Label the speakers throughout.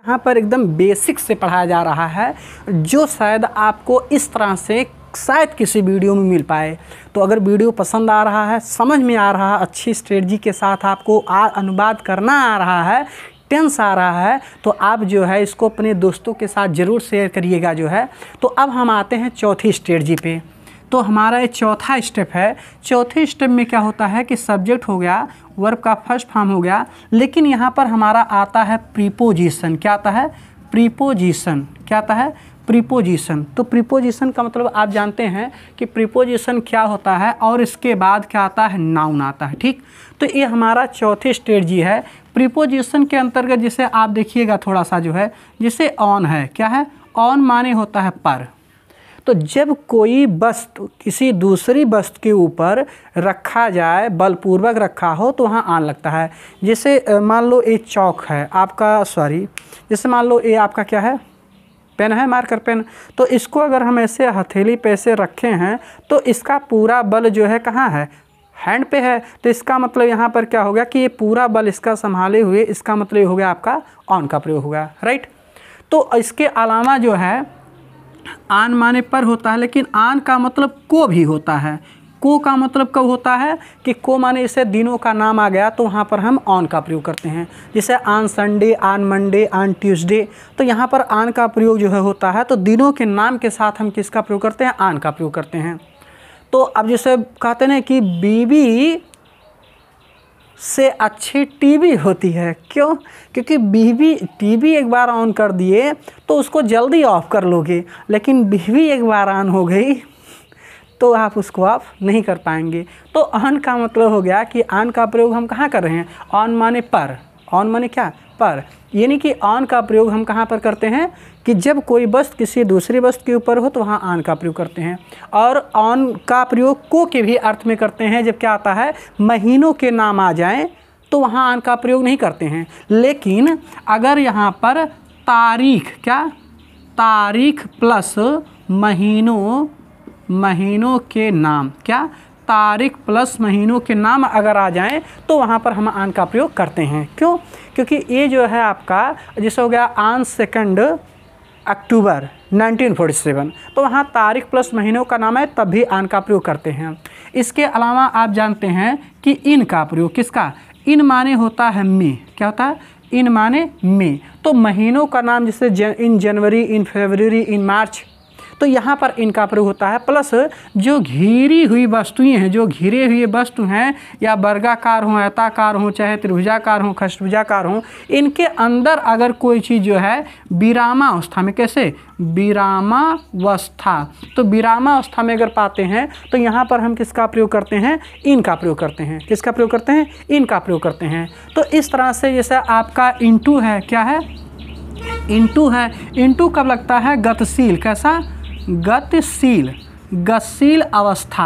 Speaker 1: यहाँ पर एकदम बेसिक से पढ़ाया जा रहा है, जो शायद आपको इस तरह से शायद किसी वीडियो में मिल पाए। तो अगर वीडियो पसंद आ रहा है, समझ में आ रहा है, अच्छी स्ट्रेटजी के साथ आपको अनुवाद करना आ रहा है, टेंस आ रहा है, तो आप जो है इसको अपने दोस्तों के साथ ज़रूर शेयर करिएगा जो है। तो अब हम आते हैं चौथी स्ट्रेटजी पे। तो हमारा ये चौथा स्टेप है। चौथे स्टेप में क्या होता है कि सब्जेक्ट हो गया, वर्ब का फर्स्ट फॉर्म हो गया, लेकिन यहाँ पर हमारा आता है प्रीपोजिशन। क्या आता है? प्रीपोजिशन। क्या आता है? प्रीपोजिशन। तो प्रीपोजिशन का मतलब आप जानते हैं कि प्रीपोजिशन क्या होता है, और इसके बाद क्या आता है? नाउन आता है। ठीक, तो ये हमारा चौथी स्ट्रेटजी है प्रीपोजिशन के अंतर्गत। जिसे आप देखिएगा थोड़ा सा जो है, जिसे ऑन है, क्या है? ऑन माने होता है पर। तो जब कोई वस्तु किसी दूसरी वस्तु के ऊपर रखा जाए, बलपूर्वक रखा हो, तो वहाँ ऑन लगता है। जैसे मान लो ये चौक है आपका, सॉरी, जैसे मान लो ये आपका क्या है? पेन है, मार्कर पेन। तो इसको अगर हम ऐसे हथेली पे ऐसे रखे हैं, तो इसका पूरा बल जो है कहाँ है? हैंड पे है। तो इसका मतलब यहाँ पर क्या हो गया कि ये पूरा बल इसका संभाले हुए, इसका मतलब ये हो गया आपका ऑन का प्रयोग हो गया, राइट। तो इसके अलावा जो है आन माने पर होता है, लेकिन आन का मतलब को भी होता है। को का मतलब कब होता है कि को माने इसे दिनों का नाम आ गया, तो वहाँ पर हम ऑन का प्रयोग करते हैं। जैसे on Sunday, on Monday, on Tuesday, तो यहाँ पर ऑन का प्रयोग जो है होता है। तो दिनों के नाम के साथ हम किसका प्रयोग करते हैं? ऑन का प्रयोग करते हैं। तो अब जैसे कहते हैं कि बीवी से अच्छी टीवी होती है। क्यों? क्योंकि बीवी टीवी एक बार ऑन कर दिए तो उसको जल्दी ऑफ कर लोगे, लेकिन बीवी एक बार ऑन हो गई तो आप उसको ऑफ नहीं कर पाएंगे। तो ऑन का मतलब हो गया कि ऑन का प्रयोग हम कहाँ कर रहे हैं? ऑन माने पर, ऑन माने क्या? पर। यानी कि ऑन का प्रयोग हम कहाँ पर करते हैं कि जब कोई वस्तु किसी दूसरी वस्तु के ऊपर हो, तो वहाँ ऑन का प्रयोग करते हैं। और ऑन का प्रयोग को के भी अर्थ में करते हैं। जब क्या आता है? महीनों के नाम आ जाएं, तो वहाँ ऑन का प्रयोग नहीं करते हैं। लेकिन अगर यहाँ पर तारीख, क्या? तारीख प्लस महीनों, महीनों के नाम, क्या? तारीख प्लस महीनों के नाम अगर आ जाएं, तो वहाँ पर हम ऑन का प्रयोग करते हैं। क्यों? क्योंकि ये जो है आपका जैसे हो गया ऑन 2 अक्टूबर 1947, तो वहाँ तारीख प्लस महीनों का नाम है, तब भी ऑन का प्रयोग करते हैं। इसके अलावा आप जानते हैं कि इन का प्रयोग, किसका? इन माने होता है में। क्या होता है? इन माने में। तो महीनों का नाम जैसे इन जनवरी, इन फरवरी, इन मार्च, तो यहाँ पर इनका प्रयोग होता है। प्लस जो घिरी हुई वस्तुएं हैं, जो घिरे हुए वस्तु हैं, या वर्गाकार हों, आयताकार हों, चाहे त्रिभुजाकार हों, खष्टभुजाकार हों, इनके अंदर अगर कोई चीज़ जो है विरामावस्था में, कैसे? विरामावस्था, तो विरामावस्था में अगर पाते हैं, तो यहाँ पर हम किसका प्रयोग करते हैं? इनका प्रयोग करते हैं। किसका प्रयोग करते हैं? इनका प्रयोग करते हैं। तो इस तरह से जैसे आपका इंटू है, क्या है? इंटू है। इंटू कब लगता है? गतिशील। कैसा? गतिशील, गतिशील अवस्था।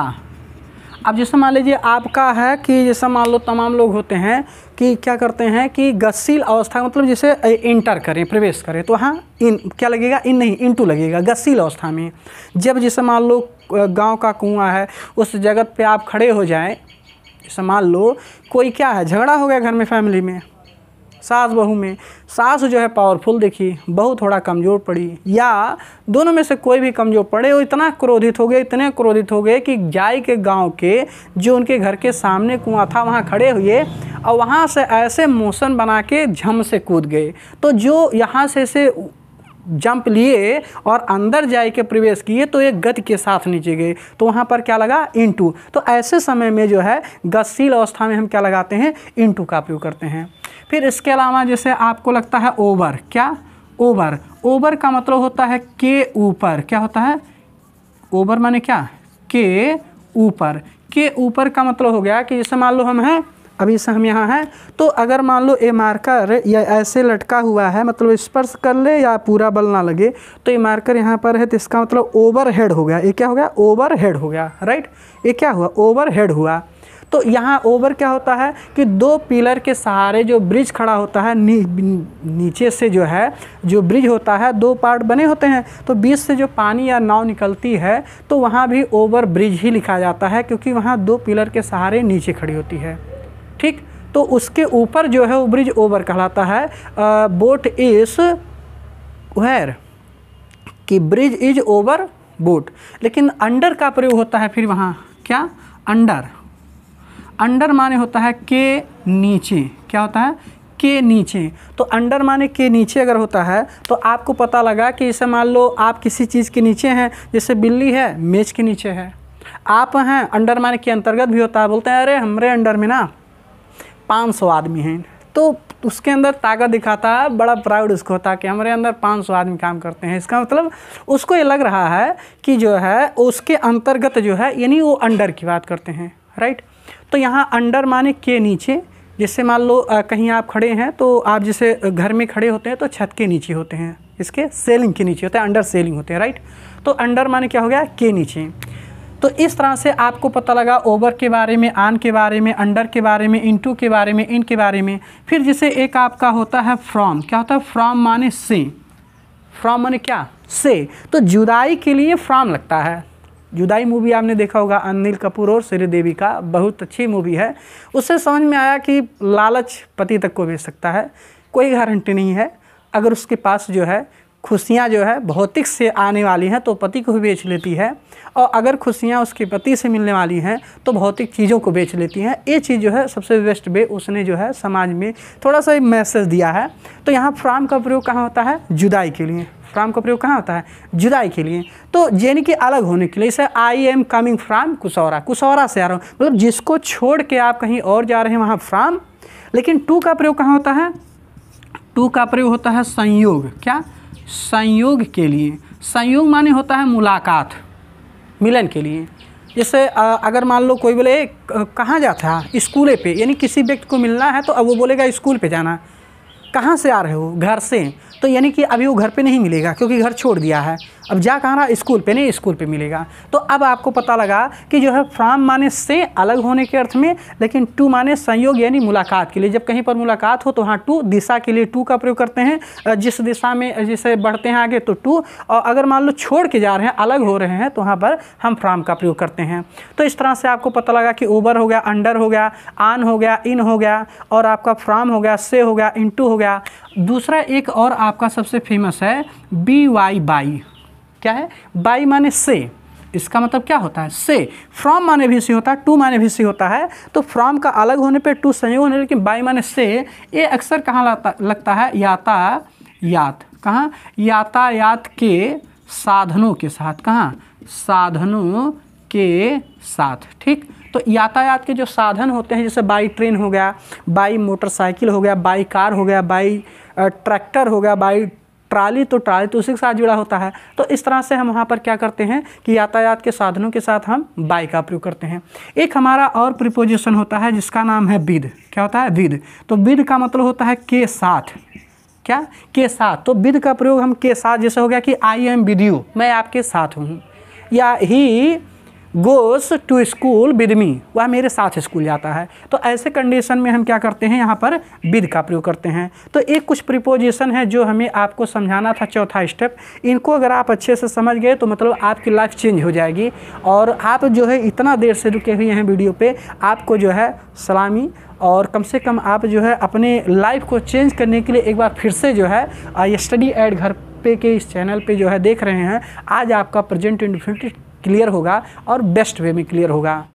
Speaker 1: अब जैसे मान लीजिए आपका है कि जैसे मान लो तमाम लोग होते हैं कि क्या करते हैं कि गतिशील अवस्था मतलब जैसे इंटर करें, प्रवेश करें, तो हाँ इन क्या लगेगा? इन नहीं, इंटू लगेगा गतिशील अवस्था में। जब जैसे मान लो गांव का कुआं है, उस जगह पे आप खड़े हो जाएं, जैसे मान लो कोई क्या है, झगड़ा हो गया घर में, फैमिली में, सास बहू में, सास जो है पावरफुल दिखी, बहू थोड़ा कमज़ोर पड़ी, या दोनों में से कोई भी कमज़ोर पड़े, वो इतना क्रोधित हो गए, इतने क्रोधित हो गए कि जाई के गांव के जो उनके घर के सामने कुआं था वहाँ खड़े हुए, और वहाँ से ऐसे मोशन बना के झम से कूद गए। तो जो यहाँ से जंप लिए और अंदर जाए के प्रवेश किए, तो एक गति के साथ नीचे गए, तो वहाँ पर क्या लगा? इंटू। तो ऐसे समय में जो है गतिशील अवस्था में हम क्या लगाते हैं? इंटू का प्रयोग करते हैं। फिर इसके अलावा जैसे आपको लगता है ओवर, क्या? ओवर। ओवर का मतलब होता है के ऊपर। क्या होता है? ओवर माने क्या? के ऊपर। के ऊपर का मतलब हो गया कि जैसे मान लो हम हैं, अभी से हम यहाँ हैं, तो अगर मान लो ये मार्कर या ऐसे लटका हुआ है, मतलब स्पर्श कर ले या पूरा बल ना लगे, तो ये मार्कर यहाँ पर है, तो इसका मतलब ओवर हेड हो गया। ये क्या हो गया? ओवर हेड हो गया, राइट। ये क्या हुआ? ओवर हेड हुआ। तो यहाँ ओवर क्या होता है कि दो पिलर के सहारे जो ब्रिज खड़ा होता है, नीचे से जो है जो ब्रिज होता है, दो पार्ट बने होते हैं, तो बीच से जो पानी या नाव निकलती है, तो वहाँ भी ओवर ब्रिज ही लिखा जाता है, क्योंकि वहाँ दो पिलर के सहारे नीचे खड़ी होती है। ठीक, तो उसके ऊपर जो है वो ब्रिज ओवर कहलाता है। बोट इज वेयर कि ब्रिज इज ओवर बोट, लेकिन अंडर का प्रयोग होता है फिर वहाँ क्या, अंडर। अंडर माने होता है के नीचे, क्या होता है, के नीचे। तो अंडर माने के नीचे अगर होता है तो आपको पता लगा कि इसे मान लो आप किसी चीज़ के नीचे हैं, जैसे बिल्ली है मेज के नीचे है, आप हैं अंडर माने के अंतर्गत भी होता है। बोलते हैं अरे हमारे अंडर में ना 500 आदमी हैं, तो उसके अंदर ताकत दिखाता है, बड़ा प्राउड उसको होता है कि हमारे अंदर 500 आदमी काम करते हैं। इसका मतलब उसको ये लग रहा है कि जो है उसके अंतर्गत जो है, यानी वो अंडर की बात करते हैं, राइट। तो यहाँ अंडर माने के नीचे, जैसे मान लो कहीं आप खड़े हैं तो आप जैसे घर में खड़े होते हैं तो छत के नीचे होते हैं, इसके सेलिंग के नीचे होते हैं, अंडर सेलिंग होते हैं, राइट। तो अंडर माने क्या हो गया, के नीचे। तो इस तरह से आपको पता लगा ओवर के बारे में, आन के बारे में, अंडर के बारे में, इनटू के बारे में, इन के बारे में। फिर जैसे एक आपका होता है फ्रॉम, क्या होता है, फ्रॉम माने से, फ्रॉम माने क्या, से। तो जुदाई के लिए फ्रॉम लगता है। जुदाई मूवी आपने देखा होगा अनिल कपूर और श्रीदेवी का, बहुत अच्छी मूवी है। उससे समझ में आया कि लालच पति तक को बेच सकता है, कोई गारंटी नहीं है। अगर उसके पास जो है खुशियाँ जो है भौतिक से आने वाली हैं तो पति को भी बेच लेती है, और अगर खुशियाँ उसके पति से मिलने वाली हैं तो भौतिक चीज़ों को बेच लेती हैं। ये चीज़ जो है सबसे बेस्ट वे उसने जो है समाज में थोड़ा सा मैसेज दिया है। तो यहाँ फ्रॉम का प्रयोग कहाँ होता है, जुदाई के लिए। फ्रॉम का प्रयोग कहाँ होता है, जुदाई के लिए। तो यानी कि अलग होने के लिए, जैसे आई एम कमिंग फ्रॉम कुशौरा, कुशौरा से आ रहा हूँ, मतलब जिसको छोड़ के आप कहीं और जा रहे हैं वहाँ फ्रॉम। लेकिन टू का प्रयोग कहाँ होता है, टू का प्रयोग होता है संयोग, क्या, संयोग के लिए। संयोग माने होता है मुलाकात, मिलन के लिए। जैसे अगर मान लो कोई बोले कहाँ जाता है, स्कूले पे, यानी किसी व्यक्ति को मिलना है तो अब वो बोलेगा स्कूल पे जाना। कहाँ से आ रहे हो, घर से, तो यानी कि अभी वो घर पे नहीं मिलेगा क्योंकि घर छोड़ दिया है। अब जा कहाँ रहा, स्कूल पे, नहीं स्कूल पे मिलेगा। तो अब आपको पता लगा कि जो है फ्रॉम माने से अलग होने के अर्थ में, लेकिन टू माने संयोग यानी मुलाकात के लिए। जब कहीं पर मुलाकात हो तो हाँ टू, दिशा के लिए टू का प्रयोग करते हैं, जिस दिशा में जैसे बढ़ते हैं आगे तो टू, और अगर मान लो छोड़ के जा रहे हैं, अलग हो रहे हैं, तो वहाँ पर हम फ्रॉम का प्रयोग करते हैं। तो इस तरह से आपको पता लगा कि ओवर हो गया, अंडर हो गया, आन हो गया, इन हो गया, और आपका फ्रॉम हो गया, से हो गया, इनटू हो गया। दूसरा एक और आपका सबसे फेमस है बी वाई, बाई। क्या है, बाई माने से, इसका मतलब क्या होता है, से। फ्रॉम माने भी से होता है, टू माने भी से होता है। तो फ्रॉम का अलग होने पे टू संयोग होने, लेकिन बाई माने से। ये अक्सर कहाँ लगता है, यातायात। कहाँ, यातायात के साधनों के साथ, कहाँ, साधनों के साथ, ठीक। तो यातायात के जो साधन होते हैं, जैसे बाई ट्रेन हो गया, बाई मोटरसाइकिल हो गया, बाई कार हो गया, बाई ट्रैक्टर हो गया, बाई ट्राली, तो ट्राली तो उसी के साथ जुड़ा होता है। तो इस तरह से हम वहाँ पर क्या करते हैं कि यातायात के साधनों के साथ हम बाई का प्रयोग करते हैं। एक हमारा और प्रीपोजिशन होता है जिसका नाम है विद। क्या होता है, विद। तो विद का मतलब होता है के साथ, क्या, के साथ। तो विद का प्रयोग हम के साथ, जैसे हो गया कि आई एम विद यू, मैं आपके साथ हूँ, या he goes to school with me, वह मेरे साथ स्कूल जाता है। तो ऐसे कंडीशन में हम क्या करते हैं, यहाँ पर विद का प्रयोग करते हैं। तो एक कुछ प्रीपोजिशन है जो हमें आपको समझाना था, चौथा स्टेप। इनको अगर आप अच्छे से समझ गए तो मतलब आपकी लाइफ चेंज हो जाएगी। और आप जो है इतना देर से रुके हुए हैं वीडियो पे, आपको जो है सलामी, और कम से कम आप जो है अपने लाइफ को चेंज करने के लिए एक बार फिर से जो है स्टडी एट घर पे के इस चैनल पे जो है देख रहे हैं। आज आपका प्रेजेंट एंड फ्यूचर क्लियर होगा और बेस्ट वे में क्लियर होगा।